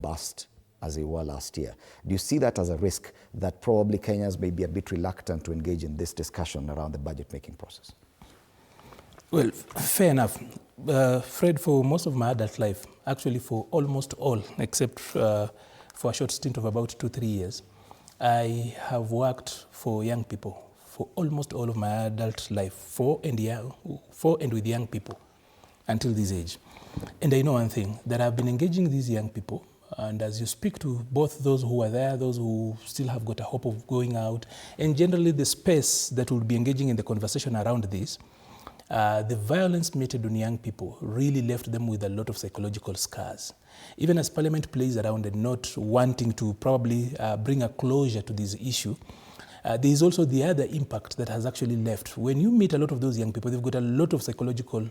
robust as they were last year. Do you see that as a risk that probably Kenyans may be a bit reluctant to engage in this discussion around the budget-making process? Well, fair enough. Fred, for most of my adult life, actually for almost all, except for a short stint of about 2-3 years, I have worked for young people for almost all of my adult life, for and with young people until this age. And I know one thing, that I've been engaging these young people, and as you speak to both those who are there, those who still have got a hope of going out, and generally the space that will be engaging in the conversation around this, the violence meted on young people really left them with a lot of psychological scars. Even as Parliament plays around and not wanting to probably bring a closure to this issue, there is also the other impact that has actually left. When you meet a lot of those young people, they've got a lot of psychological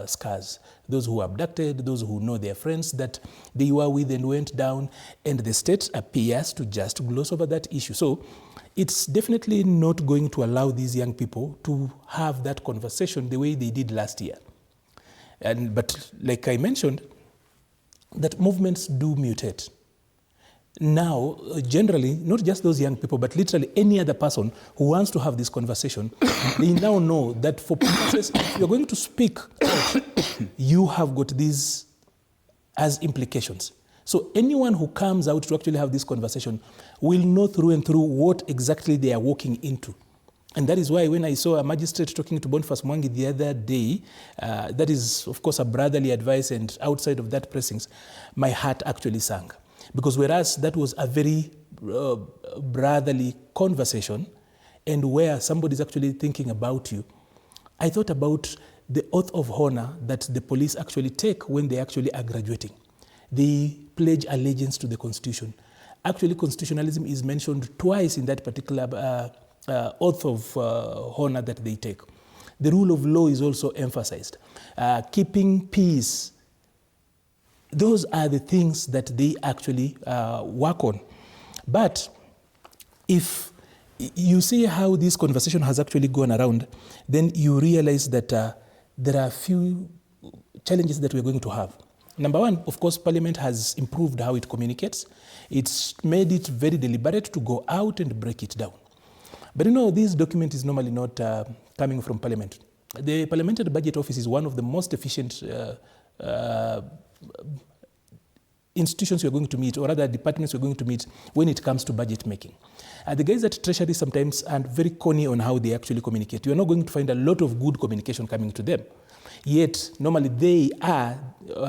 scars. Those who are abducted, those who know their friends that they were with and went down, and the state appears to just gloss over that issue. So it's definitely not going to allow these young people to have that conversation the way they did last year. But like I mentioned, that movements do mutate. Now, generally, not just those young people, but literally any other person who wants to have this conversation, they now know that for purposes, if you're going to speak out, you have got these as implications. So anyone who comes out to actually have this conversation will know through and through what exactly they are walking into. And that is why when I saw a magistrate talking to Boniface Mwangi the other day, that is, of course, a brotherly advice, and outside of that pressings, my heart actually sank. Because whereas that was a very brotherly conversation, and where somebody's actually thinking about you, I thought about the oath of honor that the police actually take when they actually are graduating. They pledge allegiance to the Constitution. Actually, constitutionalism is mentioned twice in that particular oath of honor that they take. The rule of law is also emphasized. Keeping peace. Those are the things that they actually work on. But if you see how this conversation has actually gone around, then you realize that there are a few challenges that we're going to have. Number one, of course, Parliament has improved how it communicates. It's made it very deliberate to go out and break it down. But you know, this document is normally not coming from Parliament. The Parliamentary Budget Office is one of the most efficient institutions we're going to meet, or rather departments we're going to meet when it comes to budget making. The guys at Treasury sometimes are very corny on how they actually communicate. You're not going to find a lot of good communication coming to them. Yet, normally they are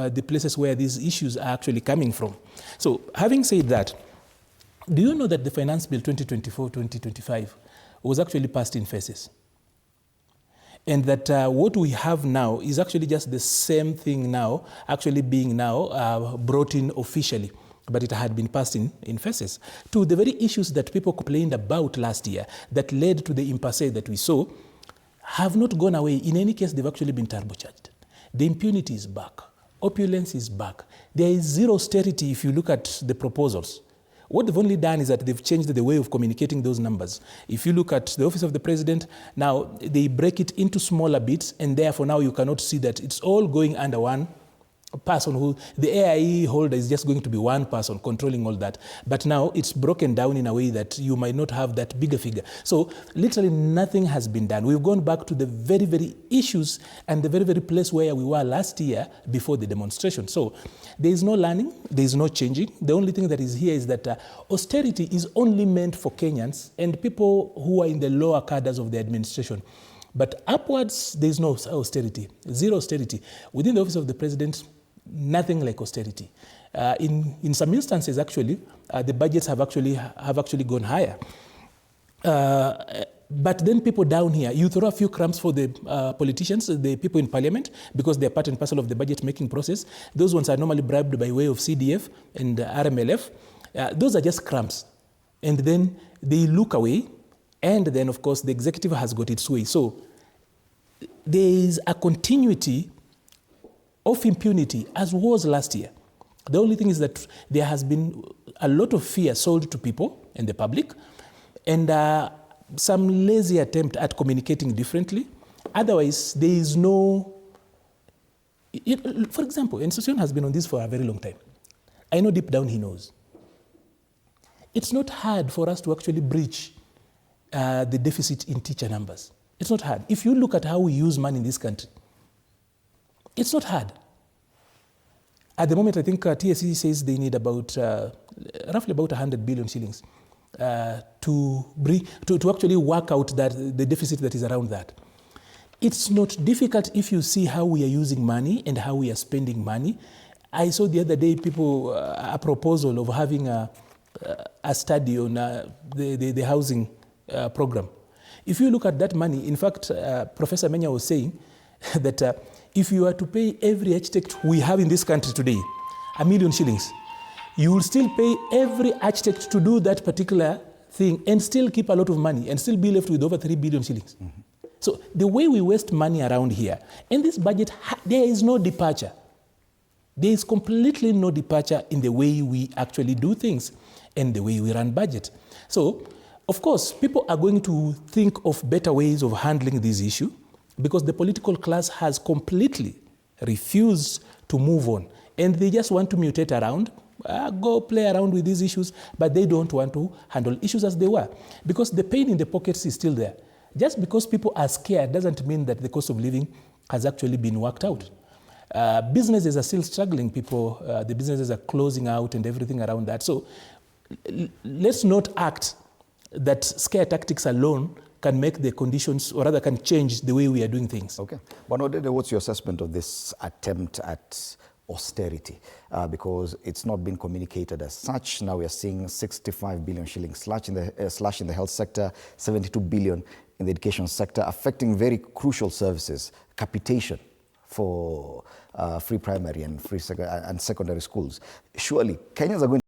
the places where these issues are actually coming from. So, having said that, do you know that the Finance Bill 2024-2025 was actually passed in phases? And that what we have now is actually just the same thing now, actually being now brought in officially, but it had been passed in phases. To the very issues that people complained about last year that led to the impasse that we saw, have not gone away. In any case, they've actually been turbocharged. The impunity is back. Opulence is back. There is zero austerity if you look at the proposals. What they've only done is that they've changed the way of communicating those numbers. If you look at the Office of the President, now they break it into smaller bits, and therefore now you cannot see that it's all going under one person who, the AIE holder is just going to be one person controlling all that. But now it's broken down in a way that you might not have that bigger figure. So literally nothing has been done. We've gone back to the very, very issues and the very, very place where we were last year before the demonstration. So there is no learning, there is no changing. The only thing that is here is that austerity is only meant for Kenyans and people who are in the lower cadres of the administration. But upwards, there is no austerity, zero austerity. Within the Office of the President, nothing like austerity. In some instances, actually, the budgets have actually gone higher. But then people down here, you throw a few crumbs for the politicians, the people in Parliament, because they're part and parcel of the budget-making process. Those ones are normally bribed by way of CDF and RMLF. Those are just crumbs. And then they look away, and then, of course, the executive has got its way. So there is a continuity of impunity as was last year. The only thing is that there has been a lot of fear sold to people and the public, and some lazy attempt at communicating differently. Otherwise, there is no... For example, institution has been on this for a very long time. I know deep down he knows. It's not hard for us to actually breach the deficit in teacher numbers. It's not hard. If you look at how we use money in this country, it's not hard. At the moment, I think TSC says they need about roughly about 100 billion shillings to actually work out the deficit that is around that. It's not difficult if you see how we are using money and how we are spending money. I saw the other day people a proposal of having a study on the housing program. If you look at that money, in fact, Professor Menya was saying that if you are to pay every architect we have in this country today $1 million shillings, you will still pay every architect to do that particular thing and still keep a lot of money and still be left with over 3 billion shillings. Mm-hmm. So the way we waste money around here, in this budget, there is no departure. There is completely no departure in the way we actually do things and the way we run budget. So, of course, people are going to think of better ways of handling this issue because the political class has completely refused to move on. And they just want to mutate around, go play around with these issues, but they don't want to handle issues as they were. Because the pain in the pockets is still there. Just because people are scared doesn't mean that the cost of living has actually been worked out. Businesses are still struggling. The businesses are closing out and everything around that. So let's not act that scare tactics alone can make the conditions, or rather can change the way we are doing things. Okay. But what's your assessment of this attempt at austerity? Because it's not been communicated as such. Now we are seeing 65 billion shillings slash in the health sector, 72 billion in the education sector, affecting very crucial services, capitation for free primary and free and secondary schools. Surely Kenyans are going